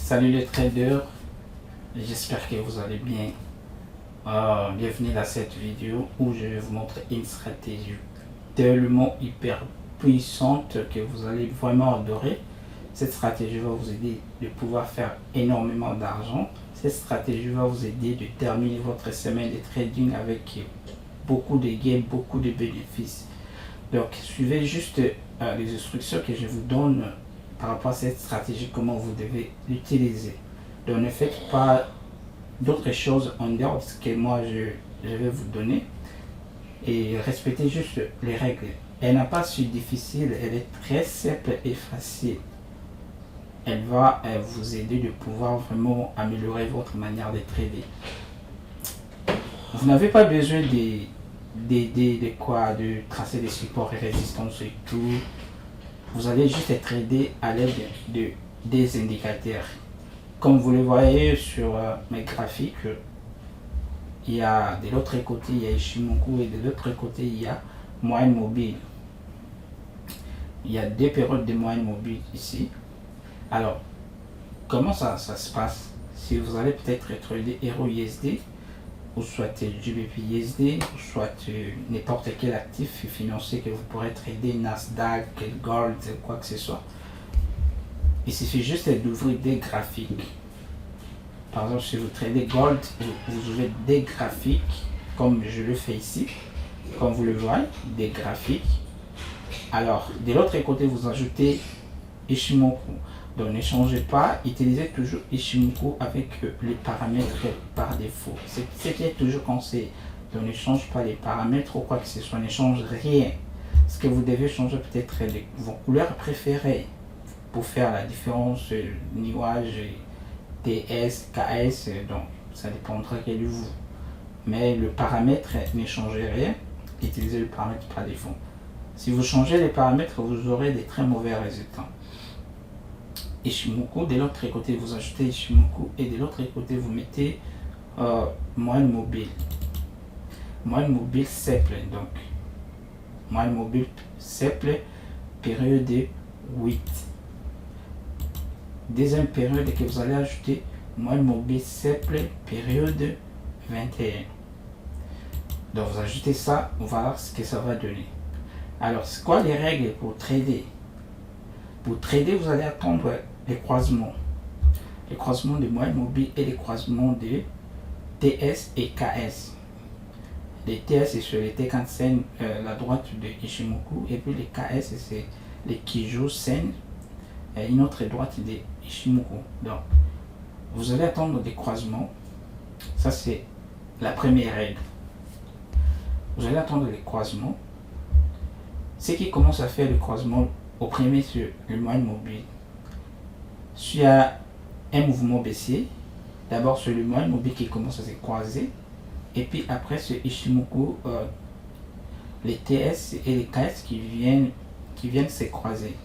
Salut les traders, j'espère que vous allez bien. Bienvenue à cette vidéo où je vais vous montrer une stratégie tellement hyper puissante que vous allez vraiment adorer. Cette stratégie va vous aider de pouvoir faire énormément d'argent. Cette stratégie va vous aider de terminer votre semaine de trading avec beaucoup de gains, beaucoup de bénéfices. Donc suivez juste les instructions que je vous donne par rapport à cette stratégie, comment vous devez l'utiliser. Donc ne faites pas d'autres choses en dehors de ce que moi je vais vous donner et respectez juste les règles. Elle n'est pas si difficile, elle est très simple et facile. Elle va vous aider de pouvoir vraiment améliorer votre manière de trader. Vous n'avez pas besoin de tracer des supports et résistances et tout. Vous allez juste trader à l'aide des indicateurs. Comme vous le voyez sur mes graphiques, il y a de l'autre côté il y a Ichimoku et de l'autre côté il y a moyenne mobile. Il y a deux périodes de moyenne mobile ici. Alors, comment ça se passe? Si vous allez peut-être trader EURUSD ou soit GBP USD ou soit n'importe quel actif financier que vous pourrez trader, Nasdaq, Gold, quoi que ce soit. Il suffit juste d'ouvrir des graphiques. Par exemple, si vous tradez Gold, vous ouvrez des graphiques, comme je le fais ici, comme vous le voyez, des graphiques. Alors, de l'autre côté, vous ajoutez Ichimoku. Donc, ne changez pas, utilisez toujours Ichimoku avec les paramètres par défaut. C'est ce qui est toujours conseillé. Donc, ne change pas les paramètres ou quoi que ce soit, ne change rien. Ce que vous devez changer peut-être vos couleurs préférées pour faire la différence nuage, TS, KS, donc ça dépendra de vous. Mais le paramètre ne change rien, utilisez le paramètre par défaut. Si vous changez les paramètres, vous aurez des très mauvais résultats. Ichimoku, de l'autre côté vous ajoutez Ichimoku et de l'autre côté vous mettez moyenne mobile. Moyenne mobile simple, donc moyenne mobile simple, période 8. Deuxième période que vous allez ajouter moyenne mobile simple, période 21. Donc vous ajoutez ça, on va voir ce que ça va donner. Alors c'est quoi les règles pour trader? Pour trader, vous allez attendre les croisements. Les croisements de moyenne mobile et les croisements de TS et KS. Les TS c'est sur les Tenkan-sen, la droite de Ichimoku, et puis les KS c'est les Kijō-sen, une autre droite de Ichimoku. Donc vous allez attendre des croisements. Ça c'est la première règle. Vous allez attendre les croisements. Ce qui commence à faire le croisement au premier sur le moyenne mobile, s'il y a un mouvement baissier, d'abord sur le moyenne mobile qui commence à se croiser, et puis après sur Ichimoku, les TS et les KS qui viennent se croiser.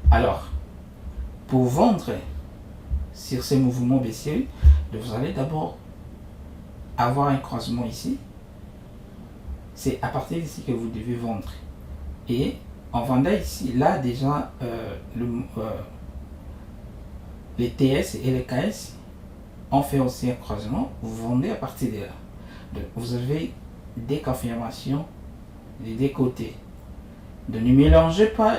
Alors, pour vendre sur ces mouvements baissiers, vous allez d'abord avoir un croisement ici. C'est à partir d'ici que vous devez vendre. Et en vendant ici, là déjà, les TS et les KS ont fait aussi un croisement. Vous vendez à partir de là. Donc, vous avez des confirmations des deux côtés. Donc ne mélangez pas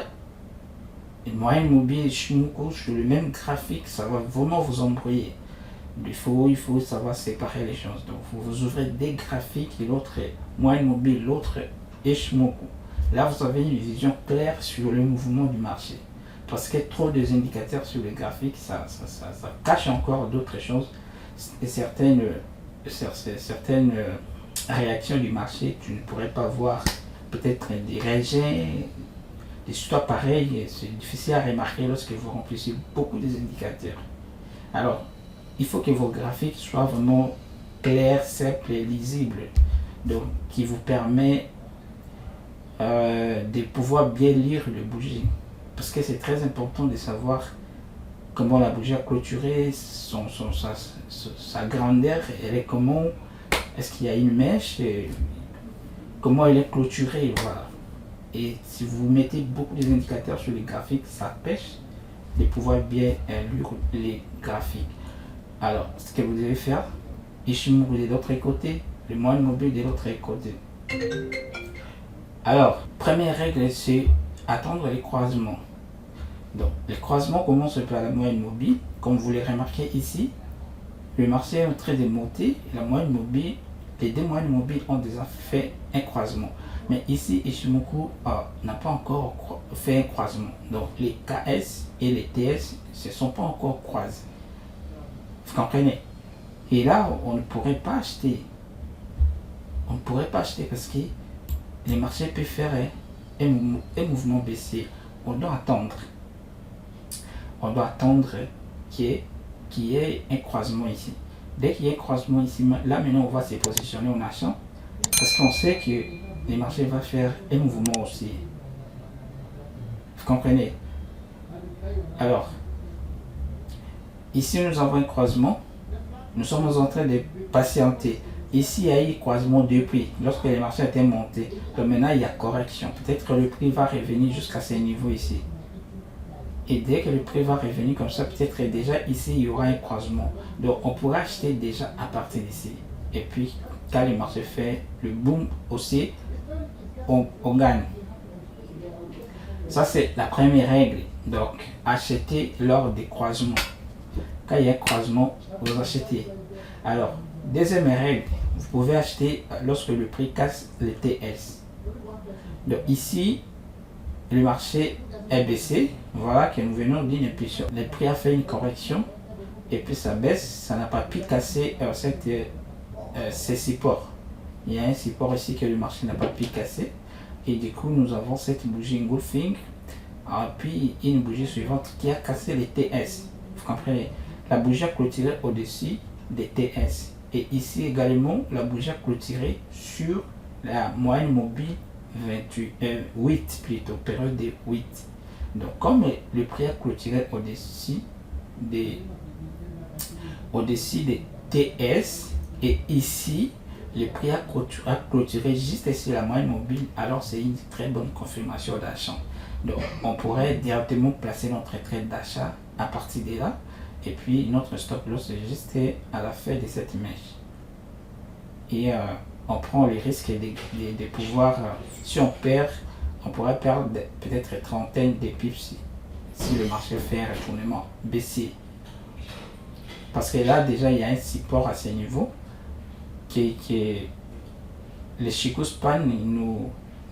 moyenne mobile et Ichimoku sur le même graphique, ça va vraiment vous embrouiller. Il faut savoir séparer les choses. Donc vous ouvrez des graphiques et l'autre est moyenne mobile, l'autre est Ichimoku. Là vous avez une vision claire sur le mouvement du marché. Parce que trop des indicateurs sur les graphiques, ça cache encore d'autres choses. Et certaines réactions du marché, tu ne pourrais pas voir. Peut-être des régins, des histoires pareilles, c'est difficile à remarquer lorsque vous remplissez beaucoup des indicateurs. Alors, il faut que vos graphiques soient vraiment clairs, simples et lisibles, donc qui vous permet de pouvoir bien lire le bougie. Parce que c'est très important de savoir comment la bougie a clôturé, sa grandeur, elle est comment, est-ce qu'il y a une mèche, comment elle est clôturée, voilà. Et si vous mettez beaucoup d'indicateurs sur les graphiques, ça pêche. de pouvoir bien lire les graphiques. Alors, ce que vous devez faire, Ishimuru de l'autre côté, le moyen mobile de l'autre côté. Alors, première règle, c'est attendre les croisements. Donc, les croisements commencent par la moyenne mobile. Comme vous l'avez remarqué ici, le marché est en train de monter. La moyenne mobile, les deux moyennes mobiles ont déjà fait un croisement. Mais ici, Ichimoku n'a pas encore fait un croisement. Donc, les KS et les TS ne se sont pas encore croisés. Vous comprenez? Et là, on ne pourrait pas acheter. On ne pourrait pas acheter parce que les marchés peuvent faire un mouvement baissier. On doit attendre. On doit attendre qu'il y ait un croisement ici. Dès qu'il y a un croisement ici, là maintenant on va se positionner en achetant parce qu'on sait que les marchés vont faire un mouvement aussi. Vous comprenez? Alors, ici nous avons un croisement. Nous sommes en train de patienter. Ici, il y a eu croisement de prix lorsque les marchés étaient montés. Donc maintenant, il y a correction. Peut-être que le prix va revenir jusqu'à ces niveaux ici. Et dès que le prix va revenir comme ça, peut-être déjà ici, il y aura un croisement. Donc, on pourra acheter déjà à partir d'ici. Et puis, quand le marché fait le boom aussi, on gagne. Ça, c'est la première règle. Donc, acheter lors des croisements. Quand il y a un croisement, vous achetez. Alors, deuxième règle, vous pouvez acheter lorsque le prix casse le TS. Donc, ici, le marché est baissé. Voilà que nous venons d'une impulsion. Le prix a fait une correction et puis ça baisse. Ça n'a pas pu casser ces supports. Il y a un support ici que le marché n'a pas pu casser. Et du coup, nous avons cette bougie engulfing. Puis une bougie suivante qui a cassé les TS. Vous comprenez? La bougie a clôturé au-dessus des TS. Et ici également, la bougie a clôturé sur la moyenne mobile 8 plutôt, période de 8. Donc comme le prix a clôturé au-dessus des TS et ici le prix a clôturé juste sur la moyenne mobile, alors c'est une très bonne confirmation d'achat. Donc on pourrait directement placer notre trade d'achat à partir de là et puis notre stop loss est juste à la fin de cette mèche. Et on prend le risque de pouvoir, si on perd, on pourrait perdre peut-être trentaine de pips si le marché fait un retournement baissier. Parce que là, déjà, il y a un support à ce niveau qui le Chikou Span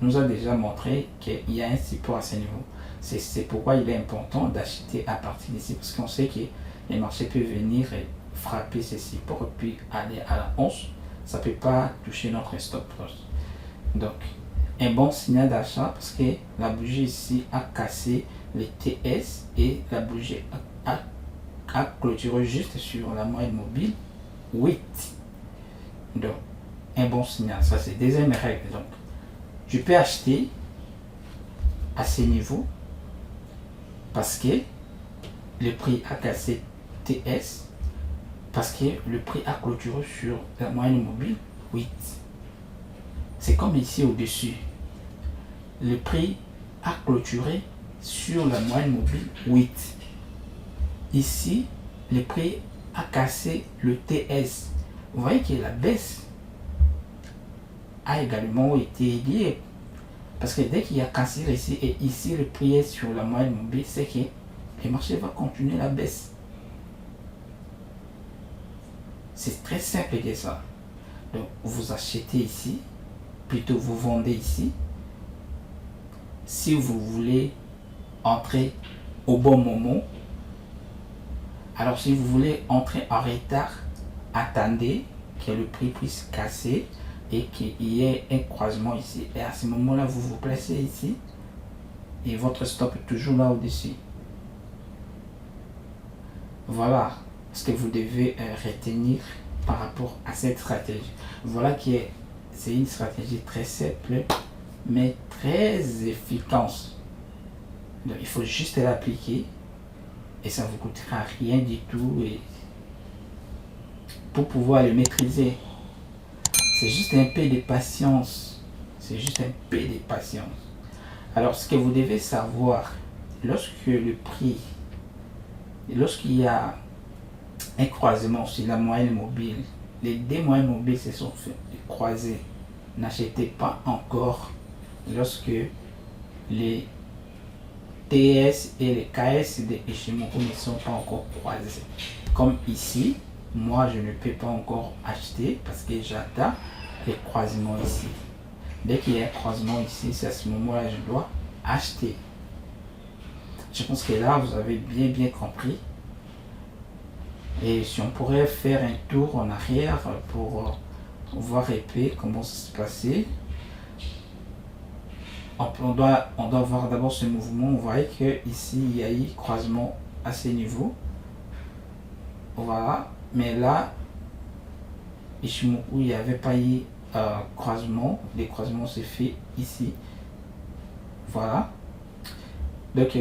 nous a déjà montré qu'il y a un support à ce niveau. C'est pourquoi il est important d'acheter à partir d'ici parce qu'on sait que les marchés peuvent venir frapper ces supports et puis aller à la hausse. Ça ne peut pas toucher notre stop loss. Donc, un bon signal d'achat parce que la bougie ici a cassé les TS et la bougie a clôturé juste sur la moyenne mobile 8. Donc, un bon signal. Ça, c'est deuxième règle. Donc, je peux acheter à ces niveaux parce que le prix a cassé TS, parce que le prix a clôturé sur la moyenne mobile 8. C'est comme ici au-dessus. Le prix a clôturé sur la moyenne mobile 8. Ici, le prix a cassé le TS. Vous voyez que la baisse a également été liée. Parce que dès qu'il y a cassé ici et ici le prix est sur la moyenne mobile, c'est que le marché va continuer la baisse. C'est très simple que ça. Donc vous achetez ici, plutôt vous vendez ici. Si vous voulez entrer au bon moment, alors si vous voulez entrer en retard, attendez que le prix puisse casser et qu'il y ait un croisement ici. Et à ce moment-là, vous vous placez ici et votre stop est toujours là au-dessus. Voilà ce que vous devez retenir par rapport à cette stratégie. Voilà qui est, c'est une stratégie très simple mais très efficace. Donc il faut juste l'appliquer et ça ne vous coûtera rien du tout et pour pouvoir le maîtriser. C'est juste un peu de patience. C'est juste un peu de patience. Alors ce que vous devez savoir, lorsque le prix Et lorsqu'il y a un croisement sur la moyenne mobile, les deux moyennes mobiles se sont fait croiser. N'achetez pas encore lorsque les TS et les KS de Ishimoku ne sont pas encore croisés. Comme ici, moi je ne peux pas encore acheter parce que j'attends les croisements ici. Dès qu'il y a un croisement ici, c'est à ce moment-là que je dois acheter. Je pense que là, vous avez bien compris. Et si on pourrait faire un tour en arrière pour voir un peu comment ça se passait. On doit voir d'abord ce mouvement. On voit que ici il y a eu croisement à ce niveau. Voilà. Mais là, Ishimoku, il n'y avait pas eu croisement. Les croisements s'est fait ici. Voilà. Donc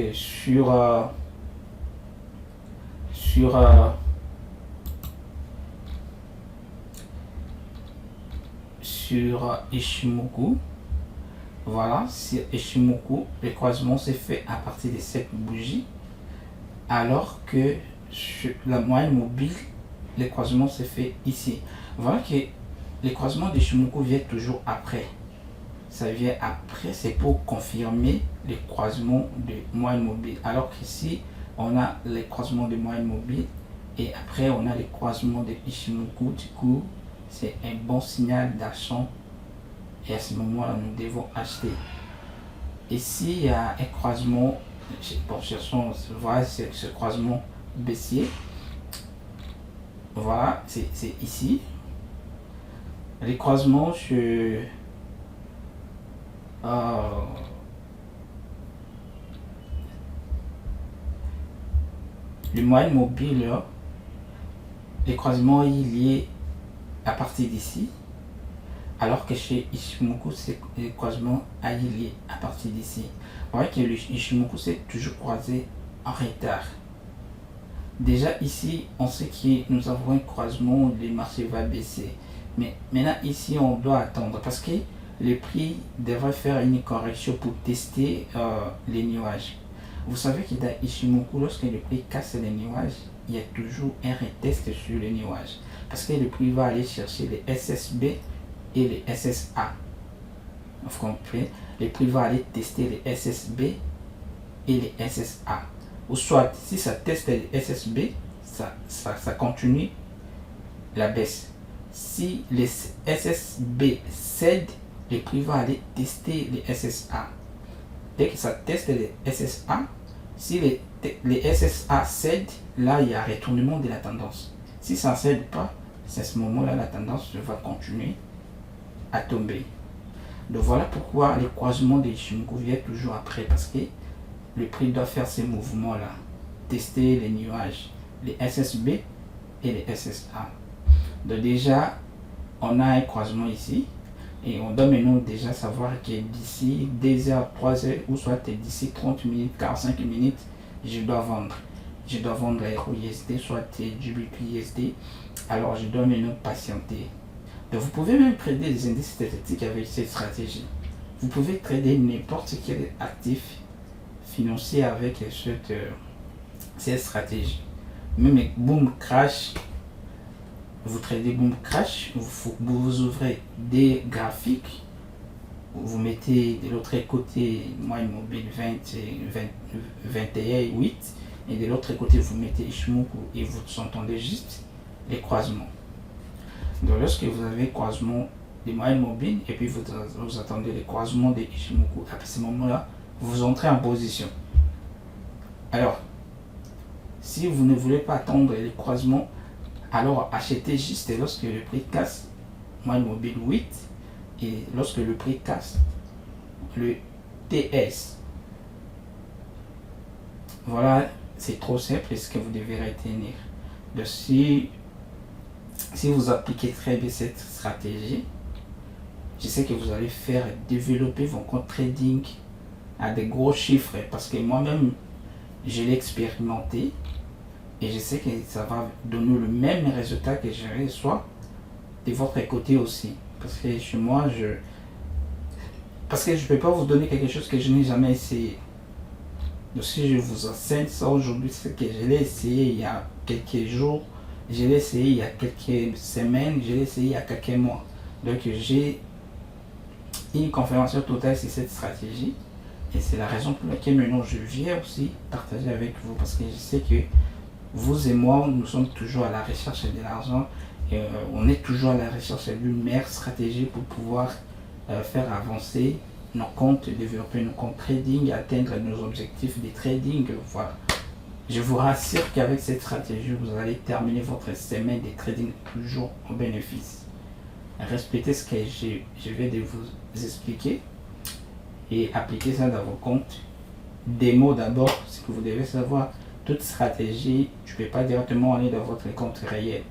sur Ishimoku, voilà, sur Ishimoku, le croisement s'est fait à partir de cette bougie, alors que sur la moyenne mobile, le croisement s'est fait ici. Voilà que le croisement d'Ishimoku vient toujours après. Ça vient après, c'est pour confirmer les croisements de moyenne mobile. Alors qu'ici, on a les croisements de moyenne mobile et après on a les croisements de Ishimoku. Du coup, c'est un bon signal d'achat et à ce moment-là, nous devons acheter. Ici, il y a un croisement, bon, cherchons, voilà, c'est ce croisement baissier. Voilà, c'est ici. Les croisements sur le moyen mobile, les croisements il est à partir d'ici, alors que chez Ishimoku, le croisement est lié à partir d'ici. Vous voyez que le Ishimoku s'est toujours croisé en retard. Déjà ici, on sait que nous avons un croisement, le marché va baisser. Mais maintenant ici, on doit attendre parce que le prix devrait faire une correction pour tester les nuages. Vous savez que dans Ishimoku, lorsque le prix casse les nuages, il y a toujours un retest sur les nuages. Parce que le prix va aller chercher les SSB et les SSA. Vous comprenez? Le prix va aller tester les SSB et les SSA. Ou soit, si ça teste les SSB, ça continue la baisse. Si les SSB cèdent, le prix va aller tester les SSA. Dès que ça teste les SSA, si les SSA cèdent, là il y a retournement de la tendance. Si ça ne cède pas, c'est à ce moment-là la tendance va continuer à tomber. Donc voilà pourquoi les croisements de Ishimoku viennent toujours après, parce que le prix doit faire ces mouvements-là, tester les nuages, les SSB et les SSA. Donc déjà, on a un croisement ici. Et on doit maintenant déjà savoir que d'ici 2 heures, 3 heures, ou soit d'ici 30 minutes, 45 minutes, je dois vendre. Je dois vendre la USD, soit GBP-USD. Alors je dois maintenant patienter. Donc vous pouvez même trader des indices statistiques avec cette stratégie. Vous pouvez trader n'importe quel actif financier avec cette stratégie. Même boom crash. Vous tradez boom crash, vous ouvrez des graphiques, vous mettez de l'autre côté moyenne mobile 21,8 et de l'autre côté vous mettez Ishimoku et vous entendez juste les croisements. Donc lorsque vous avez croisement des moyennes mobiles et puis vous attendez les croisements de Ishimoku, à ce moment-là, vous entrez en position. Alors, si vous ne voulez pas attendre les croisements, alors achetez juste lorsque le prix casse moyenne mobile 8 et lorsque le prix casse le TS. Voilà, c'est trop simple ce que vous devez retenir. Donc si vous appliquez très bien cette stratégie, je sais que vous allez faire développer vos comptes trading à des gros chiffres, parce que moi-même je l'ai expérimenté. Et je sais que ça va donner le même résultat que je reçois de votre côté aussi. Parce que chez moi, parce que je ne peux pas vous donner quelque chose que je n'ai jamais essayé. Donc si je vous enseigne ça aujourd'hui, c'est que je l'ai essayé il y a quelques jours, je l'ai essayé il y a quelques semaines, je l'ai essayé il y a quelques mois. Donc j'ai une confirmation totale sur cette stratégie. Et c'est la raison pour laquelle maintenant je viens aussi partager avec vous, parce que je sais que vous et moi, nous sommes toujours à la recherche de l'argent et on est toujours à la recherche d'une meilleure stratégie pour pouvoir faire avancer nos comptes, développer nos comptes trading, atteindre nos objectifs de trading. Voilà. Je vous rassure qu'avec cette stratégie, vous allez terminer votre semaine de trading toujours en bénéfice. Respectez ce que je vais de vous expliquer et appliquez ça dans vos comptes. Démo d'abord, ce que vous devez savoir, toute stratégie, je ne peux pas directement aller dans votre compte réel.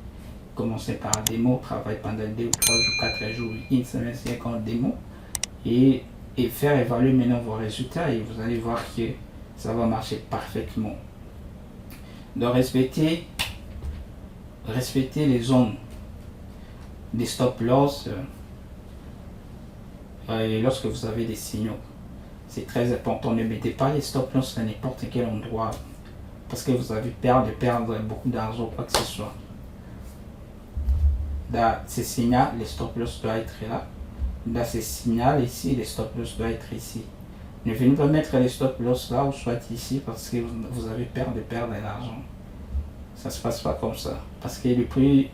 Commencez par démo, travaille pendant 2 ou 3 jours, 4 jours, une semaine, 5 ans démo et faire évaluer maintenant vos résultats et vous allez voir que ça va marcher parfaitement. Donc respectez les zones des stop loss et lorsque vous avez des signaux. C'est très important, ne mettez pas les stop loss à n'importe quel endroit parce que vous avez peur de perdre beaucoup d'argent ou quoi que ce soit. Dans ces signaux, les stop loss doivent être là. Dans ces signaux ici, les stop loss doivent être ici. Ne venez pas mettre les stop loss là ou soit ici parce que vous avez peur de perdre de l'argent. Ça ne se passe pas comme ça. Parce que les prix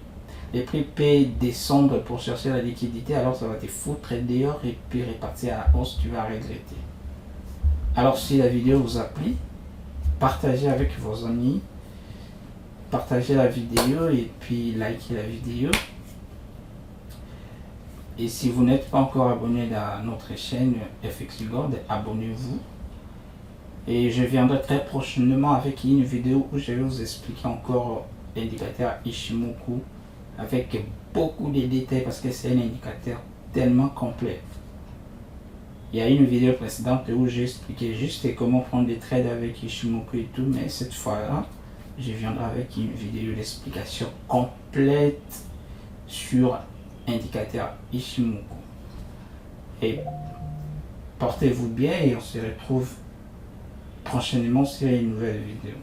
peuvent descendre pour chercher la liquidité, alors ça va te foutre dehors et puis repartir à la hausse, tu vas regretter. Alors si la vidéo vous a plu, partagez avec vos amis, partagez la vidéo et puis likez la vidéo. Et si vous n'êtes pas encore abonné à notre chaîne FX Gold, abonnez-vous. Et je viendrai très prochainement avec une vidéo où je vais vous expliquer encore l'indicateur Ichimoku avec beaucoup de détails parce que c'est un indicateur tellement complet. Il y a une vidéo précédente où j'ai expliqué juste comment prendre des trades avec Ichimoku et tout, mais cette fois-là, je viendrai avec une vidéo d'explication complète sur indicateur Ichimoku. Et portez-vous bien et on se retrouve prochainement sur une nouvelle vidéo.